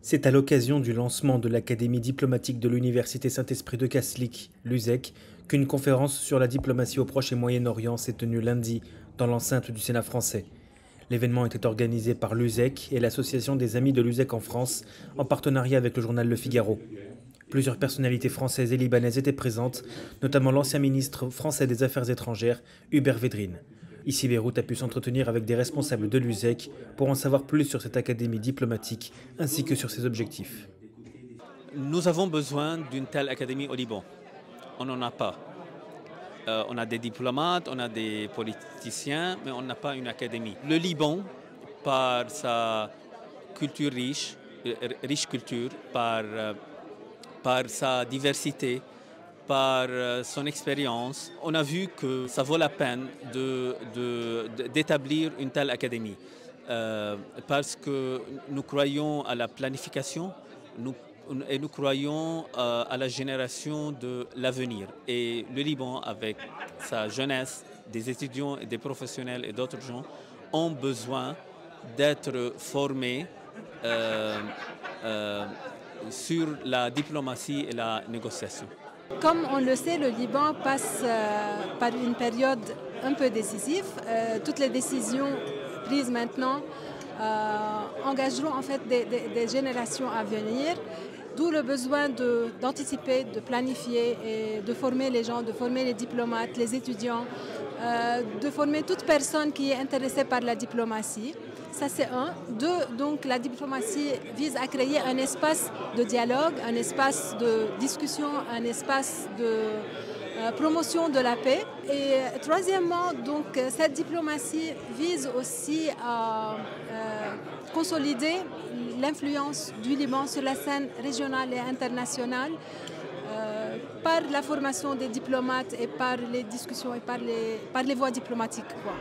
C'est à l'occasion du lancement de l'Académie diplomatique de l'Université Saint-Esprit de Kaslik, l'USEC, qu'une conférence sur la diplomatie au Proche et Moyen-Orient s'est tenue lundi dans l'enceinte du Sénat français. L'événement était organisé par l'USEC et l'Association des Amis de l'USEC en France, en partenariat avec le journal Le Figaro. Plusieurs personnalités françaises et libanaises étaient présentes, notamment l'ancien ministre français des Affaires étrangères, Hubert Védrine. Ici, Beyrouth a pu s'entretenir avec des responsables de l'USEC pour en savoir plus sur cette académie diplomatique ainsi que sur ses objectifs. Nous avons besoin d'une telle académie au Liban. On n'en a pas. On a des diplomates, on a des politiciens, mais on n'a pas une académie. Le Liban, par sa culture riche culture, par sa diversité, par son expérience, on a vu que ça vaut la peine d'établir une telle académie. Parce que nous croyons à la planification, nous croyons à la génération de l'avenir. Et le Liban, avec sa jeunesse, des étudiants et des professionnels et d'autres gens, ont besoin d'être formés sur la diplomatie et la négociation. Comme on le sait, le Liban passe par une période un peu décisive. Toutes les décisions prises maintenant engageront en fait des générations à venir, d'où le besoin d'anticiper, de planifier et de former les gens, de former les diplomates, les étudiants, de former toute personne qui est intéressée par la diplomatie. Ça, c'est un. Deux, donc la diplomatie vise à créer un espace de dialogue, un espace de discussion, un espace de promotion de la paix. Et troisièmement, donc, cette diplomatie vise aussi à consolider l'influence du Liban sur la scène régionale et internationale par la formation des diplomates et par les discussions et par les voies diplomatiques, quoi.